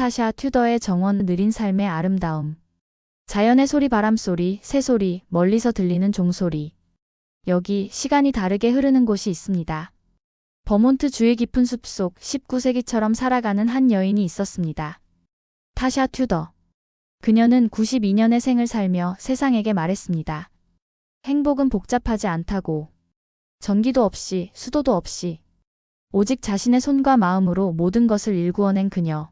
타샤 튜더의 정원, 느린 삶의 아름다움. 자연의 소리, 바람소리, 새소리, 멀리서 들리는 종소리. 여기 시간이 다르게 흐르는 곳이 있습니다. 버몬트 주의 깊은 숲속 19세기처럼 살아가는 한 여인이 있었습니다. 타샤 튜더. 그녀는 92년의 생을 살며 세상에게 말했습니다. 행복은 복잡하지 않다고. 전기도 없이, 수도도 없이. 오직 자신의 손과 마음으로 모든 것을 일구어낸 그녀.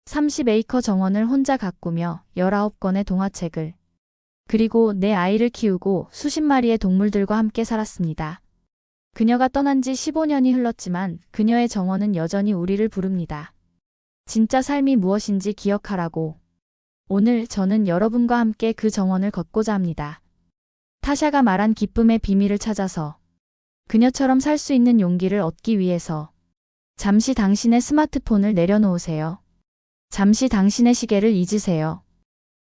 30에이커 정원을 혼자 가꾸며 19권의 동화책을. 그리고 내 아이를 키우고 수십 마리의 동물들과 함께 살았습니다. 그녀가 떠난 지 15년이 흘렀지만 그녀의 정원은 여전히 우리를 부릅니다. 진짜 삶이 무엇인지 기억하라고. 오늘 저는 여러분과 함께 그 정원을 걷고자 합니다. 타샤가 말한 기쁨의 비밀을 찾아서. 그녀처럼 살 수 있는 용기를 얻기 위해서. 잠시 당신의 스마트폰을 내려놓으세요. 잠시 당신의 시계를 잊으세요.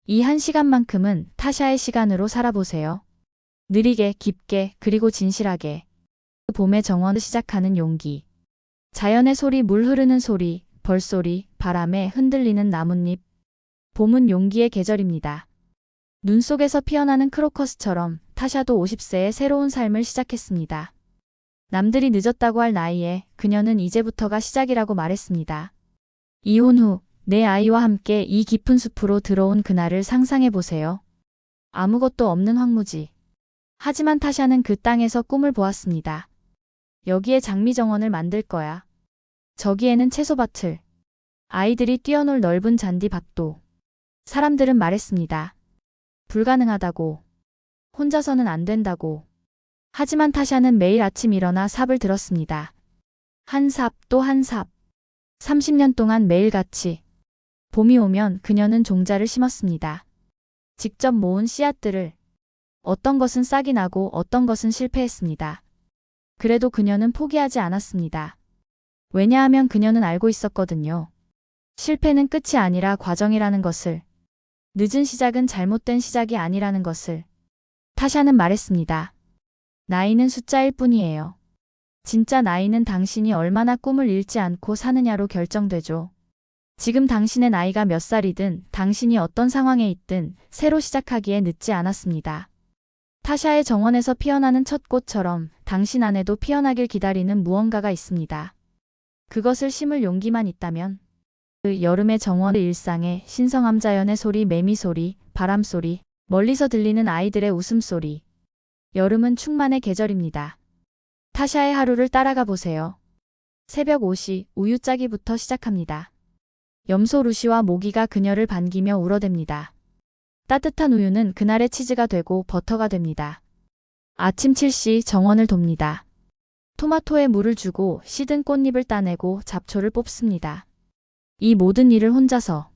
이 한 시간만큼은 타샤의 시간으로 살아보세요. 느리게, 깊게, 그리고 진실하게. 봄의 정원을 시작하는 용기. 자연의 소리, 물 흐르는 소리, 벌소리, 바람에 흔들리는 나뭇잎. 봄은 용기의 계절입니다. 눈 속에서 피어나는 크로커스처럼 타샤도 50세의 새로운 삶을 시작했습니다. 남들이 늦었다고 할 나이에 그녀는 이제부터가 시작이라고 말했습니다. 이혼 후 내 아이와 함께 이 깊은 숲으로 들어온 그날을 상상해 보세요. 아무것도 없는 황무지. 하지만 타샤는 그 땅에서 꿈을 보았습니다. 여기에 장미정원을 만들 거야. 저기에는 채소밭을. 아이들이 뛰어놀 넓은 잔디밭도. 사람들은 말했습니다. 불가능하다고. 혼자서는 안 된다고. 하지만 타샤는 매일 아침 일어나 삽을 들었습니다. 한 삽 또 한 삽. 30년 동안 매일같이. 봄이 오면 그녀는 종자를 심었습니다. 직접 모은 씨앗들을. 어떤 것은 싹이 나고 어떤 것은 실패했습니다. 그래도 그녀는 포기하지 않았습니다. 왜냐하면 그녀는 알고 있었거든요. 실패는 끝이 아니라 과정이라는 것을. 늦은 시작은 잘못된 시작이 아니라는 것을. 타샤는 말했습니다. 나이는 숫자일 뿐이에요. 진짜 나이는 당신이 얼마나 꿈을 잃지 않고 사느냐로 결정되죠. 지금 당신의 나이가 몇 살이든 당신이 어떤 상황에 있든 새로 시작하기에 늦지 않았습니다. 타샤의 정원에서 피어나는 첫 꽃처럼 당신 안에도 피어나길 기다리는 무언가가 있습니다. 그것을 심을 용기만 있다면. 그 여름의 정원의 일상에 신성함, 자연의 소리, 매미 소리, 바람 소리, 멀리서 들리는 아이들의 웃음소리. 여름은 충만의 계절입니다. 타샤의 하루를 따라가 보세요. 새벽 5시 우유 짜기부터 시작합니다. 염소 루시와 모기가 그녀를 반기며 울어댑니다. 따뜻한 우유는 그날의 치즈가 되고 버터가 됩니다. 아침 7시 정원을 돕니다. 토마토에 물을 주고 시든 꽃잎을 따내고 잡초를 뽑습니다. 이 모든 일을 혼자서.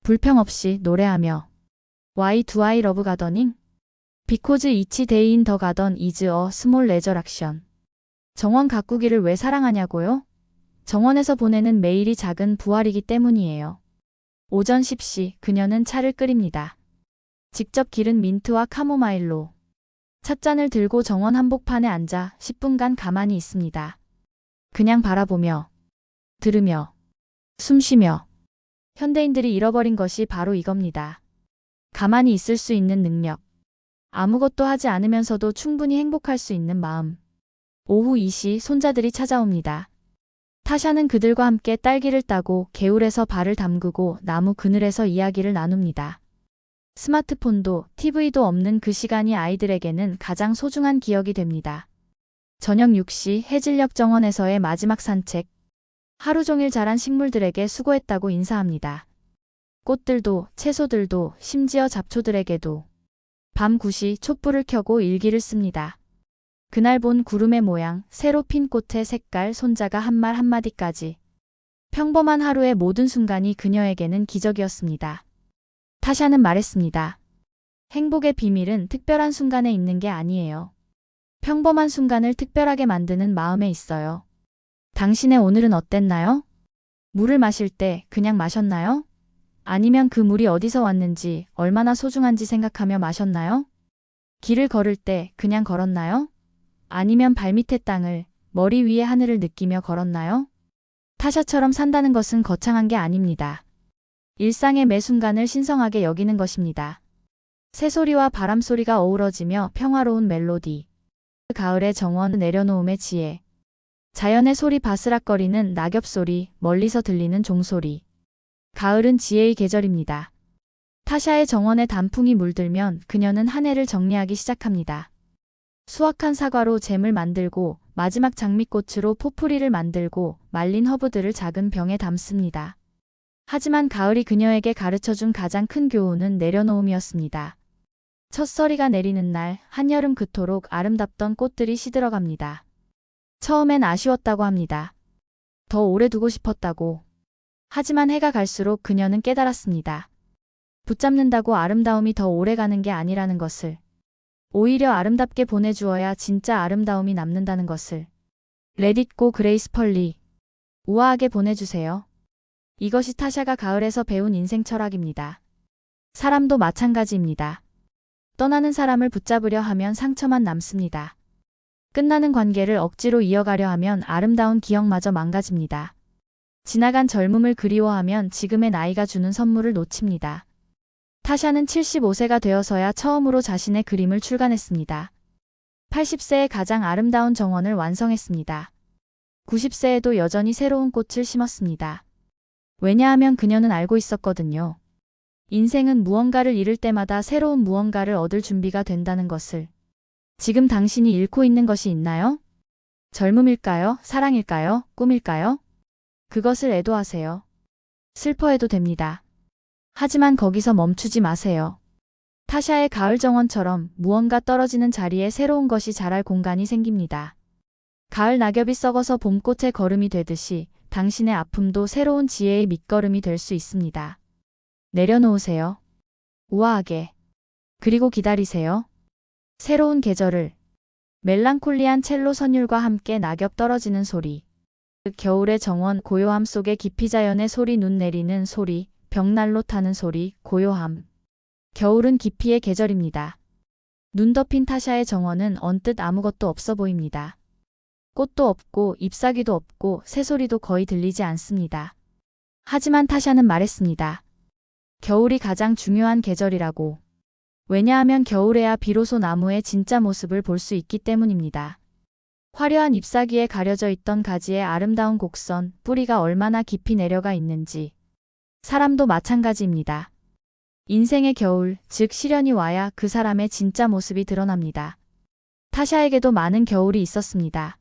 불평 없이 노래하며. Why do I love gardening? Because each day in the garden is a small leisure action. 정원 가꾸기를 왜 사랑하냐고요? 정원에서 보내는 매일이 작은 부활이기 때문이에요. 오전 10시 그녀는 차를 끓입니다. 직접 기른 민트와 카모마일로. 찻잔을 들고 정원 한복판에 앉아 10분간 가만히 있습니다. 그냥 바라보며, 들으며, 숨쉬며. 현대인들이 잃어버린 것이 바로 이겁니다. 가만히 있을 수 있는 능력. 아무것도 하지 않으면서도 충분히 행복할 수 있는 마음. 오후 2시 손자들이 찾아옵니다. 타샤는 그들과 함께 딸기를 따고 개울에서 발을 담그고 나무 그늘에서 이야기를 나눕니다. 스마트폰도 TV도 없는 그 시간이 아이들에게는 가장 소중한 기억이 됩니다. 저녁 6시 해질녘 정원에서의 마지막 산책. 하루 종일 자란 식물들에게 수고했다고 인사합니다. 꽃들도 채소들도 심지어 잡초들에게도. 밤 9시 촛불을 켜고 일기를 씁니다. 그날 본 구름의 모양, 새로 핀 꽃의 색깔, 손자가 한 말 한마디까지. 평범한 하루의 모든 순간이 그녀에게는 기적이었습니다. 타샤는 말했습니다. 행복의 비밀은 특별한 순간에 있는 게 아니에요. 평범한 순간을 특별하게 만드는 마음에 있어요. 당신의 오늘은 어땠나요? 물을 마실 때 그냥 마셨나요? 아니면 그 물이 어디서 왔는지, 얼마나 소중한지 생각하며 마셨나요? 길을 걸을 때 그냥 걸었나요? 아니면 발밑의 땅을, 머리 위의 하늘을 느끼며 걸었나요? 타샤처럼 산다는 것은 거창한 게 아닙니다. 일상의 매 순간을 신성하게 여기는 것입니다. 새소리와 바람소리가 어우러지며 평화로운 멜로디. 가을의 정원, 내려놓음의 지혜. 자연의 소리, 바스락거리는 낙엽소리, 멀리서 들리는 종소리. 가을은 지혜의 계절입니다. 타샤의 정원에 단풍이 물들면 그녀는 한 해를 정리하기 시작합니다. 수확한 사과로 잼을 만들고 마지막 장미꽃으로 포프리를 만들고 말린 허브들을 작은 병에 담습니다. 하지만 가을이 그녀에게 가르쳐준 가장 큰 교훈은 내려놓음이었습니다. 첫서리가 내리는 날 한여름 그토록 아름답던 꽃들이 시들어갑니다. 처음엔 아쉬웠다고 합니다. 더 오래 두고 싶었다고. 하지만 해가 갈수록 그녀는 깨달았습니다. 붙잡는다고 아름다움이 더 오래 가는 게 아니라는 것을. 오히려 아름답게 보내주어야 진짜 아름다움이 남는다는 것을. Let it go, 그레이스 펄리. 우아하게 보내주세요. 이것이 타샤가 가을에서 배운 인생 철학입니다. 사람도 마찬가지입니다. 떠나는 사람을 붙잡으려 하면 상처만 남습니다. 끝나는 관계를 억지로 이어가려 하면 아름다운 기억마저 망가집니다. 지나간 젊음을 그리워하면 지금의 나이가 주는 선물을 놓칩니다. 타샤는 75세가 되어서야 처음으로 자신의 그림을 출간했습니다. 80세에 가장 아름다운 정원을 완성했습니다. 90세에도 여전히 새로운 꽃을 심었습니다. 왜냐하면 그녀는 알고 있었거든요. 인생은 무언가를 잃을 때마다 새로운 무언가를 얻을 준비가 된다는 것을. 지금 당신이 잃고 있는 것이 있나요? 젊음일까요? 사랑일까요? 꿈일까요? 그것을 애도하세요. 슬퍼해도 됩니다. 하지만 거기서 멈추지 마세요. 타샤의 가을 정원처럼 무언가 떨어지는 자리에 새로운 것이 자랄 공간이 생깁니다. 가을 낙엽이 썩어서 봄꽃의 걸음이 되듯이 당신의 아픔도 새로운 지혜의 밑거름이 될 수 있습니다. 내려놓으세요. 우아하게. 그리고 기다리세요. 새로운 계절을. 멜랑콜리한 첼로 선율과 함께 낙엽 떨어지는 소리. 겨울의 정원, 고요함 속에 깊이 자연의 소리, 눈 내리는 소리, 벽난로 타는 소리, 고요함. 겨울은 깊이의 계절입니다. 눈 덮인 타샤의 정원은 언뜻 아무것도 없어 보입니다. 꽃도 없고 잎사귀도 없고 새소리도 거의 들리지 않습니다. 하지만 타샤는 말했습니다. 겨울이 가장 중요한 계절이라고. 왜냐하면 겨울에야 비로소 나무의 진짜 모습을 볼 수 있기 때문입니다. 화려한 잎사귀에 가려져 있던 가지의 아름다운 곡선, 뿌리가 얼마나 깊이 내려가 있는지. 사람도 마찬가지입니다. 인생의 겨울, 즉 시련이 와야 그 사람의 진짜 모습이 드러납니다. 타샤에게도 많은 겨울이 있었습니다.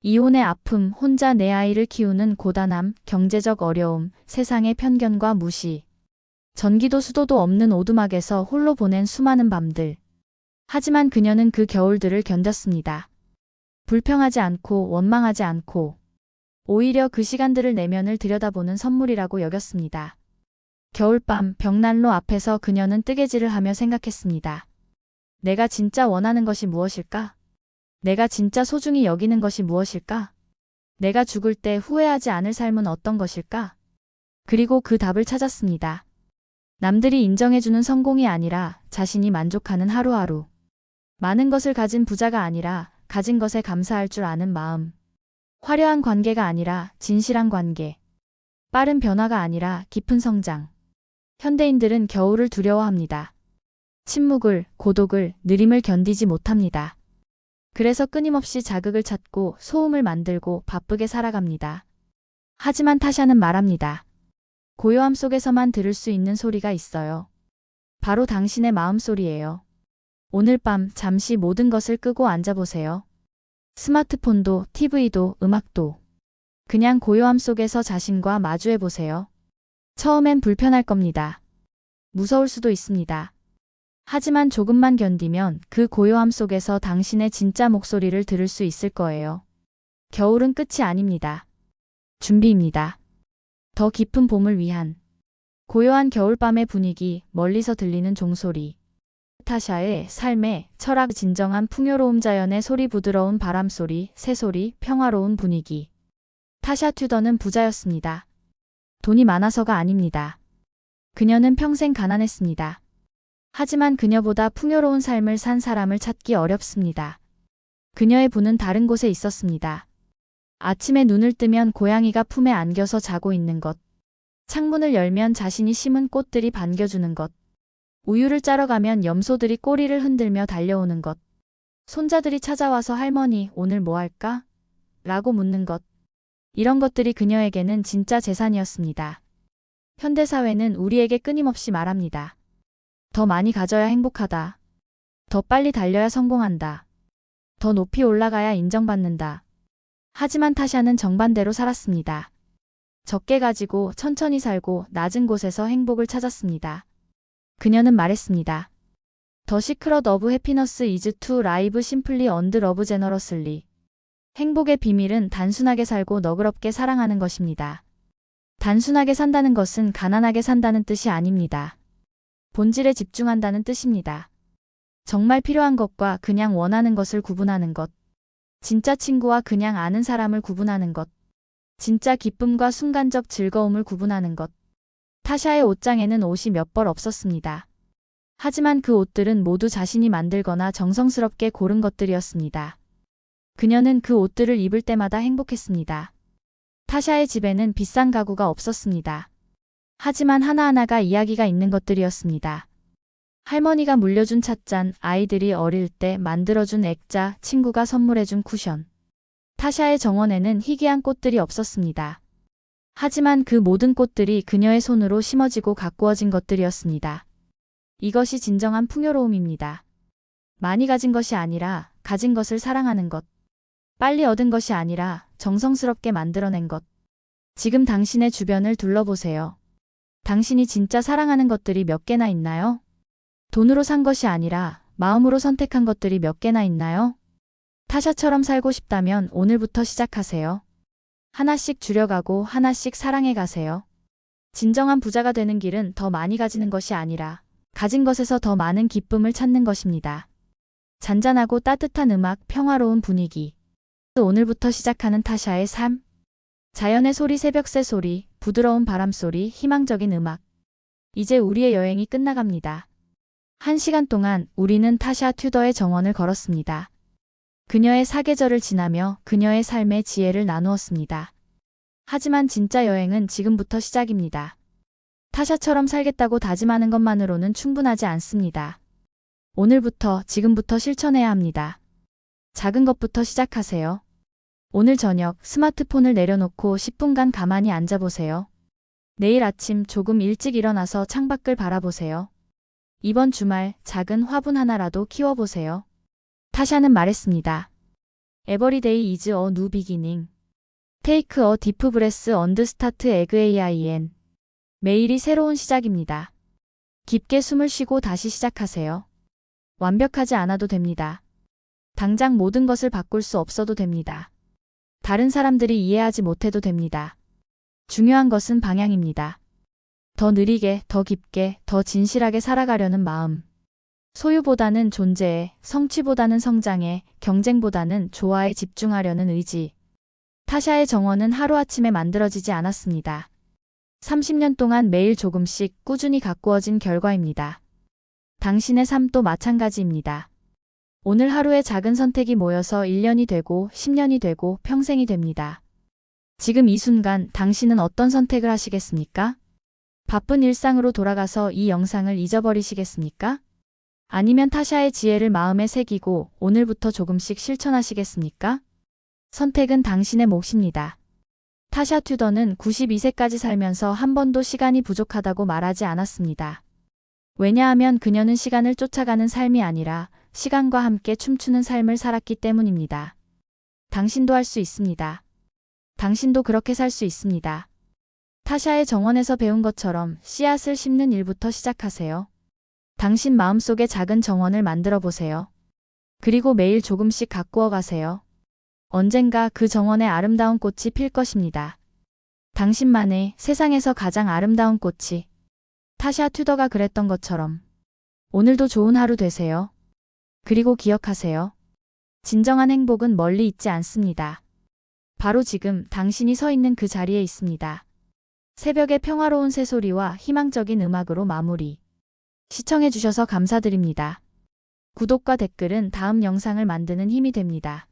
이혼의 아픔, 혼자 내 아이를 키우는 고단함, 경제적 어려움, 세상의 편견과 무시. 전기도 수도도 없는 오두막에서 홀로 보낸 수많은 밤들. 하지만 그녀는 그 겨울들을 견뎠습니다. 불평하지 않고 원망하지 않고 오히려 그 시간들을 내면을 들여다보는 선물이라고 여겼습니다. 겨울밤 벽난로 앞에서 그녀는 뜨개질을 하며 생각했습니다. 내가 진짜 원하는 것이 무엇일까? 내가 진짜 소중히 여기는 것이 무엇일까? 내가 죽을 때 후회하지 않을 삶은 어떤 것일까? 그리고 그 답을 찾았습니다. 남들이 인정해주는 성공이 아니라 자신이 만족하는 하루하루. 많은 것을 가진 부자가 아니라 가진 것에 감사할 줄 아는 마음. 화려한 관계가 아니라 진실한 관계. 빠른 변화가 아니라 깊은 성장. 현대인들은 겨울을 두려워합니다. 침묵을, 고독을, 느림을 견디지 못합니다. 그래서 끊임없이 자극을 찾고 소음을 만들고 바쁘게 살아갑니다. 하지만 타샤는 말합니다. 고요함 속에서만 들을 수 있는 소리가 있어요. 바로 당신의 마음소리예요. 오늘 밤 잠시 모든 것을 끄고 앉아보세요. 스마트폰도, TV도, 음악도. 그냥 고요함 속에서 자신과 마주해보세요. 처음엔 불편할 겁니다. 무서울 수도 있습니다. 하지만 조금만 견디면 그 고요함 속에서 당신의 진짜 목소리를 들을 수 있을 거예요. 겨울은 끝이 아닙니다. 준비입니다. 더 깊은 봄을 위한 고요한 겨울밤의 분위기, 멀리서 들리는 종소리. 타샤의 삶의 철학, 진정한 풍요로움, 자연의 소리, 부드러운 바람소리, 새소리, 평화로운 분위기. 타샤 튜더는 부자였습니다. 돈이 많아서가 아닙니다. 그녀는 평생 가난했습니다. 하지만 그녀보다 풍요로운 삶을 산 사람을 찾기 어렵습니다. 그녀의 부는 다른 곳에 있었습니다. 아침에 눈을 뜨면 고양이가 품에 안겨서 자고 있는 것. 창문을 열면 자신이 심은 꽃들이 반겨주는 것. 우유를 짜러 가면 염소들이 꼬리를 흔들며 달려오는 것. 손자들이 찾아와서 할머니, 오늘 뭐 할까? 라고 묻는 것. 이런 것들이 그녀에게는 진짜 재산이었습니다. 현대사회는 우리에게 끊임없이 말합니다. 더 많이 가져야 행복하다. 더 빨리 달려야 성공한다. 더 높이 올라가야 인정받는다. 하지만 타샤는 정반대로 살았습니다. 적게 가지고 천천히 살고 낮은 곳에서 행복을 찾았습니다. 그녀는 말했습니다. The secret of happiness is to live simply and love generously. 행복의 비밀은 단순하게 살고 너그럽게 사랑하는 것입니다. 단순하게 산다는 것은 가난하게 산다는 뜻이 아닙니다. 본질에 집중한다는 뜻입니다. 정말 필요한 것과 그냥 원하는 것을 구분하는 것. 진짜 친구와 그냥 아는 사람을 구분하는 것. 진짜 기쁨과 순간적 즐거움을 구분하는 것. 타샤의 옷장에는 옷이 몇 벌 없었습니다. 하지만 그 옷들은 모두 자신이 만들거나 정성스럽게 고른 것들이었습니다. 그녀는 그 옷들을 입을 때마다 행복했습니다. 타샤의 집에는 비싼 가구가 없었습니다. 하지만 하나하나가 이야기가 있는 것들이었습니다. 할머니가 물려준 찻잔, 아이들이 어릴 때 만들어준 액자, 친구가 선물해준 쿠션. 타샤의 정원에는 희귀한 꽃들이 없었습니다. 하지만 그 모든 꽃들이 그녀의 손으로 심어지고 가꾸어진 것들이었습니다. 이것이 진정한 풍요로움입니다. 많이 가진 것이 아니라 가진 것을 사랑하는 것. 빨리 얻은 것이 아니라 정성스럽게 만들어낸 것. 지금 당신의 주변을 둘러보세요. 당신이 진짜 사랑하는 것들이 몇 개나 있나요? 돈으로 산 것이 아니라 마음으로 선택한 것들이 몇 개나 있나요? 타샤처럼 살고 싶다면 오늘부터 시작하세요. 하나씩 줄여가고 하나씩 사랑해 가세요. 진정한 부자가 되는 길은 더 많이 가지는 것이 아니라 가진 것에서 더 많은 기쁨을 찾는 것입니다. 잔잔하고 따뜻한 음악, 평화로운 분위기. 오늘부터 시작하는 타샤의 삶. 자연의 소리, 새벽새 소리, 부드러운 바람 소리, 희망적인 음악. 이제 우리의 여행이 끝나갑니다. 1시간 동안 우리는 타샤 튜더의 정원을 걸었습니다. 그녀의 사계절을 지나며 그녀의 삶의 지혜를 나누었습니다. 하지만 진짜 여행은 지금부터 시작입니다. 타샤처럼 살겠다고 다짐하는 것만으로는 충분하지 않습니다. 오늘부터, 지금부터 실천해야 합니다. 작은 것부터 시작하세요. 오늘 저녁 스마트폰을 내려놓고 10분간 가만히 앉아보세요. 내일 아침 조금 일찍 일어나서 창밖을 바라보세요. 이번 주말 작은 화분 하나라도 키워보세요. 타샤는 말했습니다. Every day is a new beginning. Take a deep breath and start again. 매일이 새로운 시작입니다. 깊게 숨을 쉬고 다시 시작하세요. 완벽하지 않아도 됩니다. 당장 모든 것을 바꿀 수 없어도 됩니다. 다른 사람들이 이해하지 못해도 됩니다. 중요한 것은 방향입니다. 더 느리게, 더 깊게, 더 진실하게 살아가려는 마음. 소유보다는 존재에, 성취보다는 성장에, 경쟁보다는 조화에 집중하려는 의지. 타샤의 정원은 하루아침에 만들어지지 않았습니다. 30년 동안 매일 조금씩 꾸준히 가꾸어진 결과입니다. 당신의 삶도 마찬가지입니다. 오늘 하루의 작은 선택이 모여서 1년이 되고 10년이 되고 평생이 됩니다. 지금 이 순간 당신은 어떤 선택을 하시겠습니까? 바쁜 일상으로 돌아가서 이 영상을 잊어버리시겠습니까? 아니면 타샤의 지혜를 마음에 새기고 오늘부터 조금씩 실천하시겠습니까? 선택은 당신의 몫입니다. 타샤 튜더는 92세까지 살면서 한 번도 시간이 부족하다고 말하지 않았습니다. 왜냐하면 그녀는 시간을 쫓아가는 삶이 아니라 시간과 함께 춤추는 삶을 살았기 때문입니다. 당신도 할 수 있습니다. 당신도 그렇게 살 수 있습니다. 타샤의 정원에서 배운 것처럼 씨앗을 심는 일부터 시작하세요. 당신 마음속에 작은 정원을 만들어 보세요. 그리고 매일 조금씩 가꾸어 가세요. 언젠가 그 정원에 아름다운 꽃이 필 것입니다. 당신만의 세상에서 가장 아름다운 꽃이. 타샤 튜더가 그랬던 것처럼. 오늘도 좋은 하루 되세요. 그리고 기억하세요. 진정한 행복은 멀리 있지 않습니다. 바로 지금 당신이 서 있는 그 자리에 있습니다. 새벽의 평화로운 새소리와 희망적인 음악으로 마무리. 시청해주셔서 감사드립니다. 구독과 댓글은 다음 영상을 만드는 힘이 됩니다.